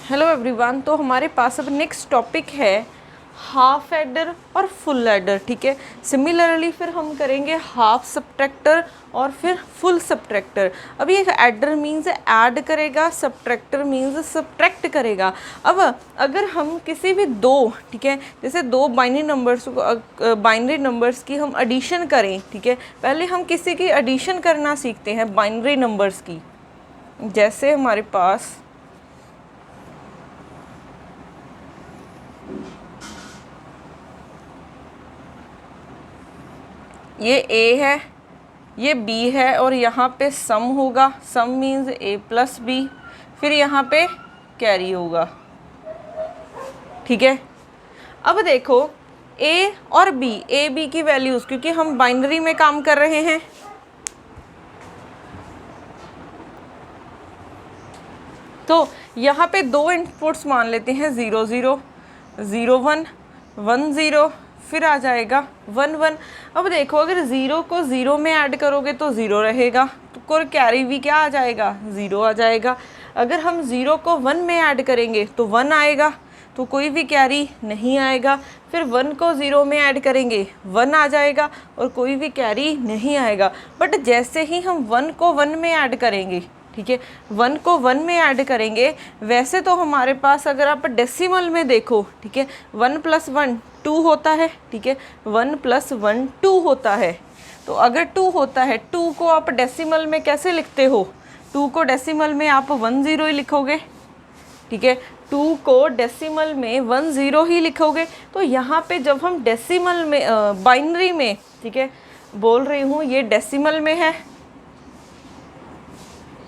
Hello everyone. तो हमारे पास अब नेक्स्ट टॉपिक है हाफ एडर और फुल एडर। ठीक है, सिमिलरली फिर हम करेंगे हाफ सब्ट्रैक्टर और फिर फुल सब्ट्रैक्टर। अब ये एडर मीन्स ऐड करेगा, सब्ट्रैक्टर मीन्स सब्ट्रैक्ट करेगा। अब अगर हम किसी भी दो, ठीक है, जैसे दो बाइनरी नंबर्स की हम एडिशन करें, ठीक है, पहले हम किसी की एडिशन करना सीखते हैं बाइनरी नंबर्स की। जैसे हमारे पास ये a है, ये b है और यहाँ पे सम होगा, सम मीन्स a प्लस b, फिर यहाँ पे कैरी होगा। ठीक है, अब देखो a और b, a b की वैल्यूज़, क्योंकि हम बाइनरी में काम कर रहे हैं, तो यहाँ पे दो इनपुट्स मान लेते हैं 0 0 0 1 1 0, फिर आ जाएगा 1 1। अब देखो अगर 0 को 0 में ऐड करोगे तो 0 रहेगा, तो कैरी भी क्या आ जाएगा, 0 आ जाएगा। अगर हम 0 को 1 में ऐड करेंगे तो 1 आएगा, तो कोई भी कैरी नहीं आएगा। फिर 1 को 0 में ऐड करेंगे 1 आ जाएगा और कोई भी कैरी नहीं आएगा। बट जैसे ही हम 1 को 1 में ऐड करेंगे, ठीक है, 1 को 1 में ऐड करेंगे, वैसे तो हमारे पास अगर आप डेसिमल में देखो, ठीक है, 1 + 1 2 होता है, ठीक है, 1 + 1 2 होता है। तो अगर 2 होता है, 2 को आप डेसिमल में कैसे लिखते हो, 2 को डेसिमल में आप 1 0 ही लिखोगे, ठीक है, 2 को डेसिमल में 1 0 ही लिखोगे। तो यहाँ पे जब हम डेसिमल में बाइनरी में, ठीक है, बोल रही हूँ, ये डेसिमल में है,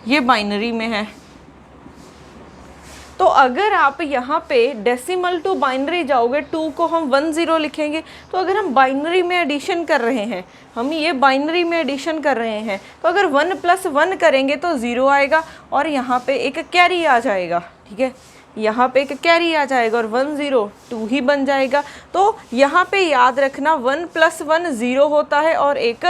ये बाइनरी में है, तो अगर आप यहाँ पे डेसिमल टू बाइनरी जाओगे, 2 को हम 1 0 लिखेंगे। तो अगर हम बाइनरी में एडिशन कर रहे हैं, हम ये बाइनरी में एडिशन कर रहे हैं, तो अगर 1 + 1 करेंगे तो 0 आएगा और यहाँ पे एक कैरी आ जाएगा। ठीक है, यहाँ पे एक कैरी आ जाएगा और 1 0 2 ही बन जाएगा। तो यहाँ पे याद रखना 1 + 1 0 होता है और एक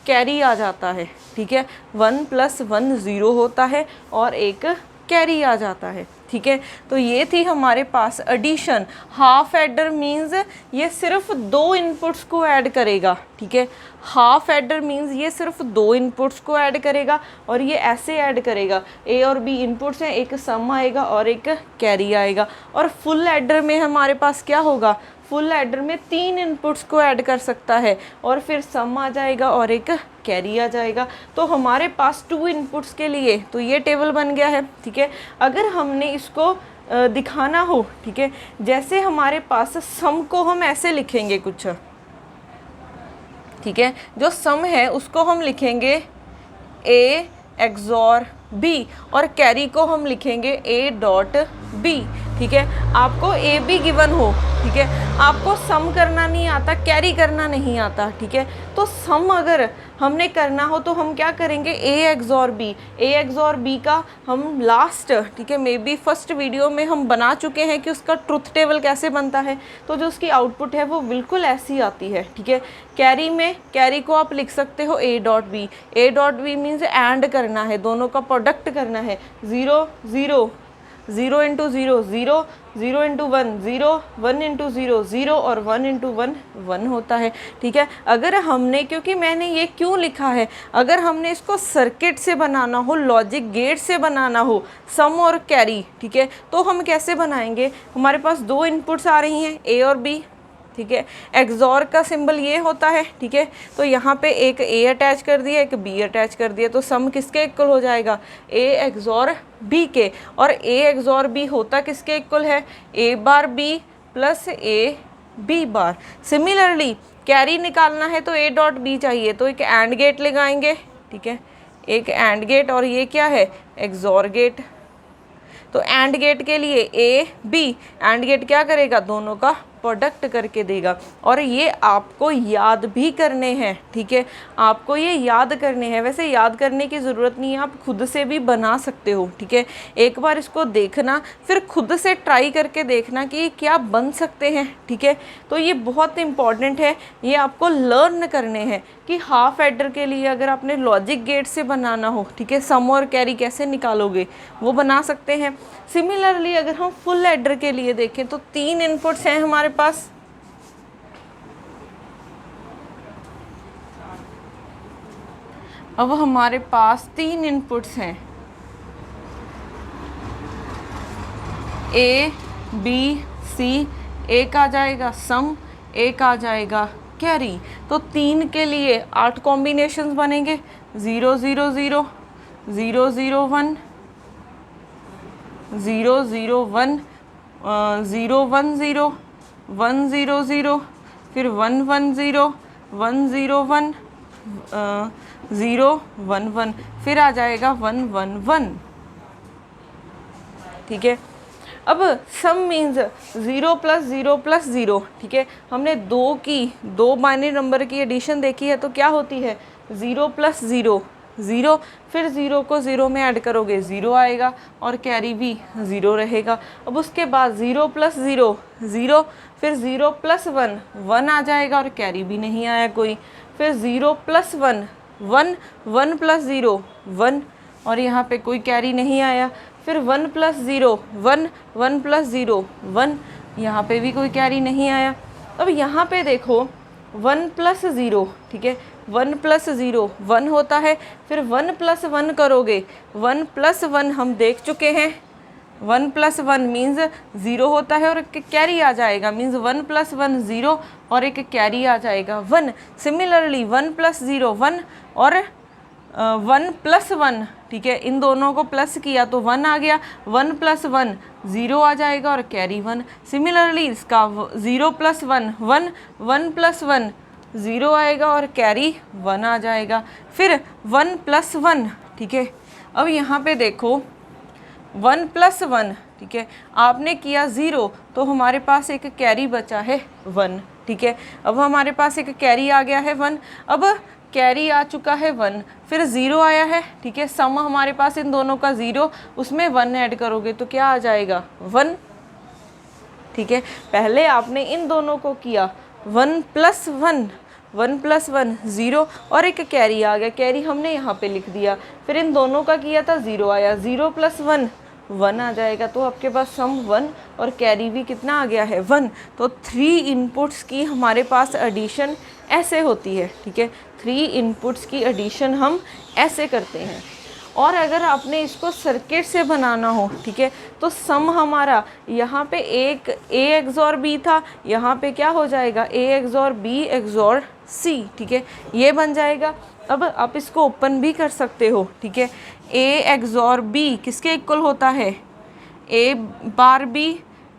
कैरी आ जाता है। ठीक है, 1 + 1 0 होता है और एक कैरी आ जाता है। ठीक है, तो ये थी हमारे पास एडिशन। हाफ एडर मीन्स ये सिर्फ दो इनपुट्स को ऐड करेगा। ठीक है, हाफ एडर मीन्स ये सिर्फ दो इनपुट्स को ऐड करेगा और ये ऐसे ऐड करेगा, ए और बी इनपुट्स हैं, एक सम आएगा और एक कैरी आएगा। और फुल एडर में हमारे पास क्या होगा, फुल एडर में 3 इनपुट्स को ऐड कर सकता है और फिर सम आ जाएगा और एक कैरी आ जाएगा। तो हमारे पास 2 इनपुट्स के लिए तो ये टेबल बन गया है। ठीक है, अगर हमने इसको दिखाना हो, ठीक है, जैसे हमारे पास सम को हम ऐसे लिखेंगे कुछ, ठीक है, जो सम है उसको हम लिखेंगे a XOR b और कैरी को हम लिखेंगे a.b। ठीक है, आपको a b गिवन हो, ठीक है, आपको सम करना नहीं आता, कैरी करना नहीं आता, ठीक है, तो सम अगर हमने करना हो तो हम क्या करेंगे, a XOR b। a XOR b का हम लास्ट, ठीक है, मे बी फर्स्ट वीडियो में हम बना चुके हैं कि उसका ट्रुथ टेबल कैसे बनता है। तो जो उसकी आउटपुट है वो बिल्कुल ऐसी आती है। ठीक है, कैरी में, कैरी को आप लिख सकते हो a.b। a.b मीन्स एंड करना है, दोनों का प्रोडक्ट करना है। 0 0 0 × 0 0 0 × 1 0 1 × 0 0 और 1 × 1 1 होता है। ठीक है, अगर हमने, क्योंकि मैंने ये क्यों लिखा है, अगर हमने इसको सर्किट से बनाना हो, लॉजिक गेट से बनाना हो, सम और कैरी, ठीक है, तो हम कैसे बनाएंगे, हमारे पास 2 इनपुट्स आ रही हैं, ए और बी। ठीक है, एक्सॉर का सिंबल ये होता है। ठीक है, तो यहाँ पे एक ए अटैच कर दिया, एक बी अटैच कर दिया, तो सम किसके इक्वल हो जाएगा, ए XOR बी के। और ए XOR बी होता किसके इक्वल है, a bar b + a b bar. Similarly carry निकालना है तो a.b चाहिए, तो एक एंड गेट लगाएंगे। ठीक है, एक एंड गेट, और ये क्या है, XOR गेट। तो एंड गेट के लिए a b, एंड गेट क्या करेगा, दोनों का प्रोडक्ट करके देगा। और ये आपको याद भी करने हैं, ठीक है, आपको ये याद करने हैं। वैसे याद करने की ज़रूरत नहीं है, आप खुद से भी बना सकते हो, ठीक है। एक बार इसको देखना, फिर खुद से ट्राई करके देखना कि क्या बन सकते हैं, ठीक है। तो ये बहुत इंपॉर्टेंट है, ये आपको लर्न करने हैं कि हाफ एडर के लिए अगर आपने लॉजिक गेट से बनाना हो, ठीक है, सम और कैरी कैसे निकालोगे वो बना सकते हैं। सिमिलरली अगर हम फुल एडर के लिए देखें तो 3 इनपुट्स हैं हमारे पास। अब हमारे पास 3 इनपुट्स हैं, ए बी सी, एक आ जाएगा सम, एक आ जाएगा कैरी। तो 3 के लिए 8 कॉम्बिनेशंस बनेंगे, 0 0 0 0 0 1 0 0 1 0 1 0 1 0 0, फिर 1 1 0 1 0 1 0 1 1, फिर आ जाएगा 1 1 1, ठीक है। अब सम मीन्स 0 प्लस 0 प्लस 0, ठीक है। हमने दो बाइनरी नंबर की एडिशन देखी है, तो क्या होती है 0 प्लस 0 0, फिर 0 को 0 में ऐड करोगे 0 आएगा और कैरी भी 0 रहेगा। अब उसके बाद 0 प्लस 0 0, फिर 0 प्लस 1 1 आ जाएगा और कैरी भी नहीं आया कोई, फिर 0 प्लस 1 1 1 प्लस 0 1, और यहाँ पे कोई कैरी नहीं आया। फिर 1 प्लस 0 1 1 प्लस 0 1, यहाँ पे भी कोई कैरी नहीं आया। अब यहाँ पे देखो 1 प्लस 0, ठीक है, 1 प्लस 0 1 होता है, फिर 1 प्लस 1 करोगे, 1 प्लस 1 हम देख चुके हैं, 1 प्लस 1 मीन्स 0 होता है और एक कैरी आ जाएगा, मीन्स 1 प्लस 1 0 और एक कैरी आ जाएगा 1। सिमिलरली 1 प्लस 0 1 और 1 प्लस 1, ठीक है, इन दोनों को प्लस किया तो 1 आ गया, 1 प्लस 1 0 आ जाएगा और कैरी 1। सिमिलरली इसका 0 प्लस 1 1 1 प्लस 1 0 आएगा और कैरी 1 आ जाएगा, फिर 1 प्लस 1, ठीक है। अब यहाँ पे देखो 1 प्लस 1, ठीक है, आपने किया 0 तो हमारे पास एक कैरी बचा है 1, ठीक है। अब हमारे पास एक कैरी आ गया है 1, अब कैरी आ चुका है 1, फिर 0 आया है, ठीक है, सम हमारे पास इन दोनों का 0, उसमें 1 ऐड करोगे तो क्या आ जाएगा 1, ठीक है। पहले आपने इन दोनों को किया 1 प्लस 1 1 प्लस 1 0 और एक कैरी आ गया, कैरी हमने यहाँ पे लिख दिया, फिर इन दोनों का किया था 0 आया, 0 प्लस 1 1 आ जाएगा, तो आपके पास सम 1 और कैरी भी कितना आ गया है 1। तो 3 इनपुट्स की हमारे पास एडिशन ऐसे होती है, ठीक है, 3 इनपुट्स की एडिशन हम ऐसे करते हैं। और अगर आपने इसको सर्किट से बनाना हो, ठीक है, तो सम हमारा यहाँ पे एक A XOR B था, यहाँ पे क्या हो जाएगा A XOR B XOR C, ठीक है, ये बन जाएगा। अब आप इसको ओपन भी कर सकते हो, ठीक है, A XOR B किसके इक्वल होता है A bar B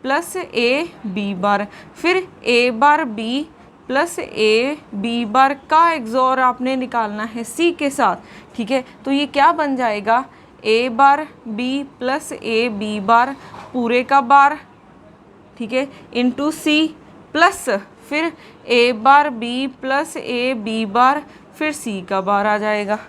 plus A B बार, फिर A bar B plus A B बार का XOR आपने निकालना है C के साथ, ठीक है। तो ये क्या बन जाएगा A bar B plus A B बार पूरे का बार, ठीक है, इंटू C प्लस फिर A bar B plus A B बार फिर C का बार आ जाएगा,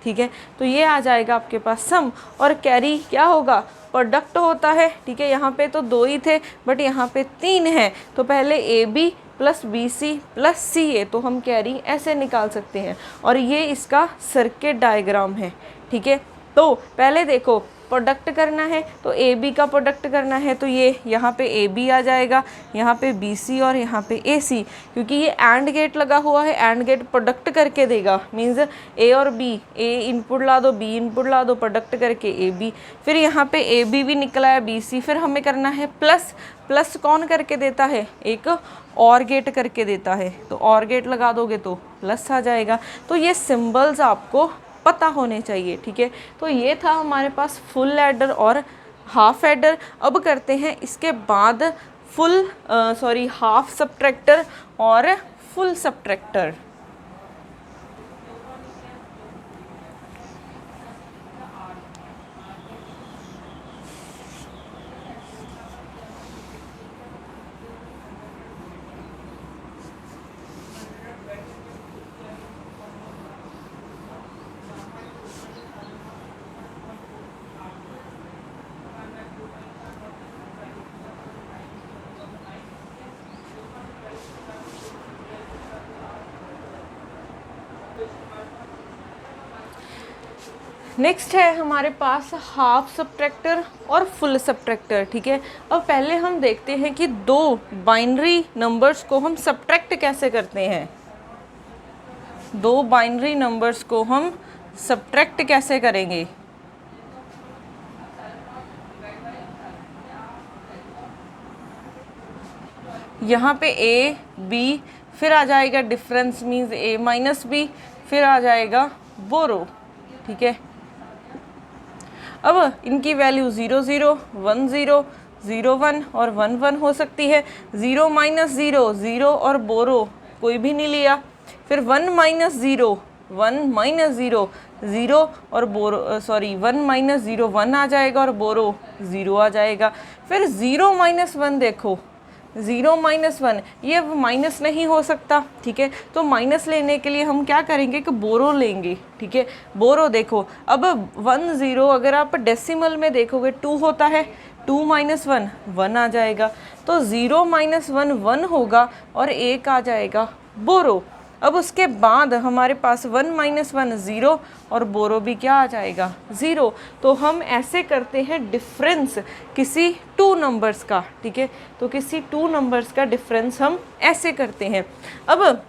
ठीक है। तो ये आ जाएगा आपके पास सम, और कैरी क्या होगा प्रोडक्ट होता है, ठीक है। यहाँ पे तो 2 ही थे बट यहाँ पे 3 है, तो पहले AB plus BC plus CA, तो हम कैरी ऐसे निकाल सकते हैं, और ये इसका सर्किट डायग्राम है, ठीक है। तो पहले देखो प्रोडक्ट करना है, तो AB का प्रोडक्ट करना है, तो ये यहाँ पे AB आ जाएगा, यहाँ पे BC और यहाँ पे AC, क्योंकि ये एंड गेट लगा हुआ है, एंड गेट प्रोडक्ट करके देगा, मीन्स A और B, A इनपुट ला दो B इनपुट ला दो, प्रोडक्ट करके AB, फिर यहाँ पे AB भी निकला है BC, फिर हमें करना है प्लस, प्लस कौन करके देता है एक और गेट करके देता है, तो और गेट लगा दोगे तो प्लस आ जाएगा। तो ये सिंबल्स आपको पता होने चाहिए, ठीक है। तो ये था हमारे पास फुल एडर और हाफ एडर। अब करते हैं इसके बाद हाफ सबट्रैक्टर और फुल सबट्रैक्टर। नेक्स्ट है हमारे पास हाफ सब्ट्रैक्टर और फुल सब्ट्रैक्टर, ठीक है। अब पहले हम देखते हैं कि दो बाइनरी नंबर्स को हम सब्ट्रैक्ट कैसे करते हैं। दो बाइनरी नंबर्स को हम सब्ट्रैक्ट कैसे करेंगे। यहाँ पे ए बी, फिर आ जाएगा डिफरेंस मीन्स ए माइनस बी, फिर आ जाएगा बोरो, ठीक है। अब इनकी वैल्यू 0 0 1 0 0 1 और 1 1 हो सकती है। 0 माइनस 0 0 और बोरो कोई भी नहीं लिया। फिर 1 माइनस 0 1 माइनस 0 0 और बोरो 1 माइनस 0 1 आ जाएगा और बोरो 0 आ जाएगा। फिर 0 माइनस 1 देखो, 0 माइनस 1 ये माइनस नहीं हो सकता, ठीक है। तो माइनस लेने के लिए हम क्या करेंगे कि बोरो लेंगे, ठीक है। बोरो देखो, अब 1 0 अगर आप डेसिमल में देखोगे 2 होता है, 2 माइनस 1 1 आ जाएगा। तो 0 माइनस 1 1 होगा और 1 आ जाएगा बोरो। अब उसके बाद हमारे पास 1 माइनस 1 0 और बोरो भी क्या आ जाएगा 0। तो हम ऐसे करते हैं डिफरेंस किसी टू नंबर्स का, ठीक है। तो किसी टू नंबर्स का डिफरेंस हम ऐसे करते हैं। अब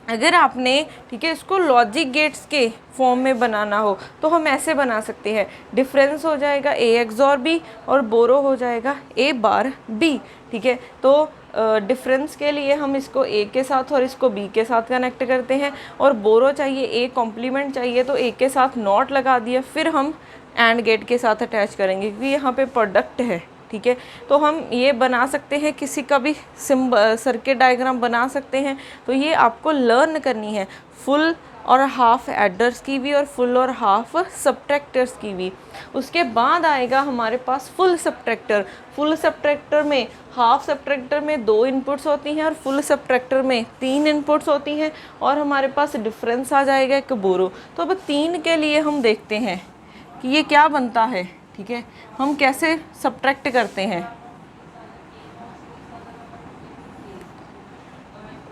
अगर आपने, ठीक है, इसको लॉजिक गेट्स के फॉर्म में बनाना हो तो हम ऐसे बना सकते हैं। डिफरेंस हो जाएगा ए एक्सॉर बी और बोरो हो जाएगा ए बार बी, ठीक है। तो डिफरेंस के लिए हम इसको ए के साथ और इसको बी के साथ कनेक्ट करते हैं, और बोरो चाहिए ए कॉम्प्लीमेंट चाहिए तो ए के साथ नॉट लगा दिया, फिर हम एंड गेट के साथ अटैच करेंगे क्योंकि यहाँ पे प्रोडक्ट है, ठीक है। तो हम ये बना सकते हैं, किसी का भी सर्किट डायग्राम बना सकते हैं। तो ये आपको लर्न करनी है, फुल और हाफ एडर्स की भी और फुल और हाफ सब्ट्रैक्टर्स की भी। उसके बाद आएगा हमारे पास फुल सब्ट्रैक्टर। फुल सब्ट्रैक्टर में, हाफ सब्ट्रैक्टर में 2 इनपुट्स होती हैं और फुल सब्ट्रैक्टर में 3 इनपुट्स होती हैं, और हमारे पास डिफरेंस आ जाएगा एक बोरो। तो अब 3 के लिए हम देखते हैं कि ये क्या बनता है, ठीक है। हम कैसे सब्ट्रैक्ट करते हैं।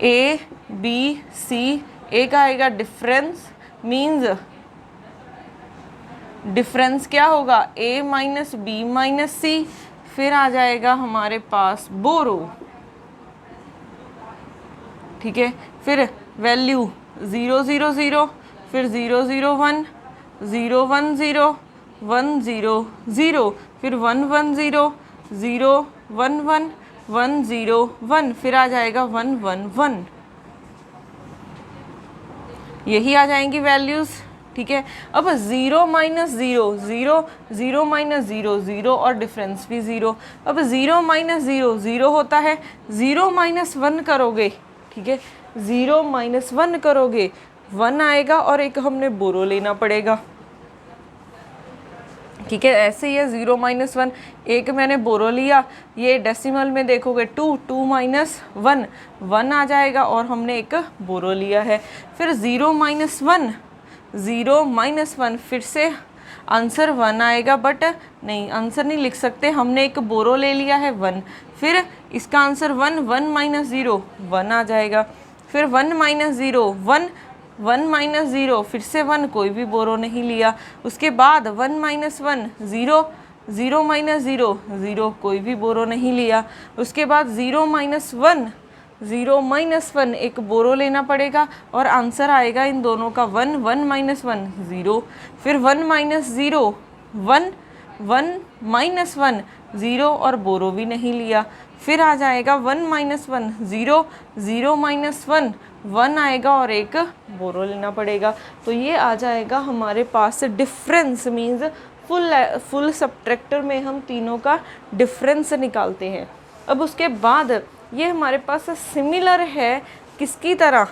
ए बी सी, एक आएगा डिफरेंस मीन्स डिफरेंस क्या होगा ए माइनस बी माइनस सी, फिर आ जाएगा हमारे पास बोरो, ठीक है। फिर वैल्यू 0 0 0, फिर 0 0 1 0 1 0 1 0 0, फिर 1 1 0 0 1 1 1 0 1, फिर आ जाएगा 1 1 1। यही आ जाएंगी वैल्यूज़, ठीक है। अब 0 माइनस 0 0 0 माइनस 0 0 और डिफरेंस भी 0। अब 0 माइनस 0 0 होता है, 0 माइनस 1 करोगे, ठीक है। 0 माइनस 1 करोगे 1 आएगा और एक हमने बोरो लेना पड़ेगा, ठीक है। ऐसे ही है 0 माइनस 1, एक मैंने बोरो लिया। ये डेसिमल में देखोगे 2 माइनस 1 1 आ जाएगा और हमने एक बोरो लिया है। फिर 0 माइनस 1 0 माइनस 1, फिर से आंसर 1 आएगा, बट नहीं, आंसर नहीं लिख सकते, हमने एक बोरो ले लिया है 1। फिर इसका आंसर 1 1 माइनस 0 1 आ जाएगा। फिर 1 माइनस 0 1 1 माइनस 0, फिर से 1, कोई भी बोरो नहीं लिया। उसके बाद 1 माइनस 1 0 0 माइनस 0 0, कोई भी बोरो नहीं लिया। उसके बाद 0 माइनस 1 0 माइनस 1, एक बोरो लेना पड़ेगा और आंसर आएगा इन दोनों का 1 1 माइनस 1 0। फिर 1 माइनस 0 1 1 माइनस 1 0 और बोरो भी नहीं लिया। फिर आ जाएगा 1 माइनस 1 0 0 माइनस 1 1 आएगा और एक बोरो लेना पड़ेगा। तो ये आ जाएगा हमारे पास डिफरेंस मीन्स फुल सब्ट्रैक्टर में हम तीनों का डिफरेंस निकालते हैं। अब उसके बाद ये हमारे पास सिमिलर है, किसकी तरह,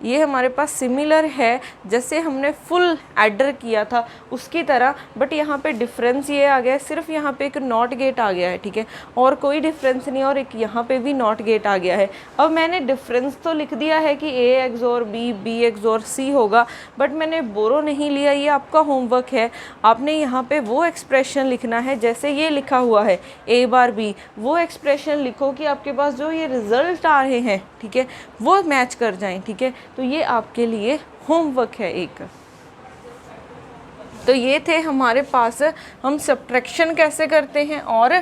ये हमारे पास सिमिलर है जैसे हमने फुल एडर किया था उसकी तरह, बट यहाँ पे डिफरेंस ये आ गया है, सिर्फ यहाँ पे एक नॉट गेट आ गया है, ठीक है, और कोई डिफरेंस नहीं, और एक यहाँ पे भी नॉट गेट आ गया है। अब मैंने डिफरेंस तो लिख दिया है कि ए एक्सोर बी बी एक्सोर सी होगा, बट मैंने बोरो नहीं लिया। ये आपका होमवर्क है, आपने यहाँ पे वो एक्सप्रेशन लिखना है जैसे ये लिखा हुआ है ए बार बी, वो एक्सप्रेशन लिखो कि आपके पास जो ये रिजल्ट आ रहे हैं, ठीक है, वो मैच कर जाएं, ठीक है। तो ये आपके लिए होमवर्क है एक। तो ये थे हमारे पास हम सब्ट्रैक्शन कैसे करते हैं और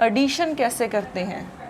एडिशन कैसे करते हैं।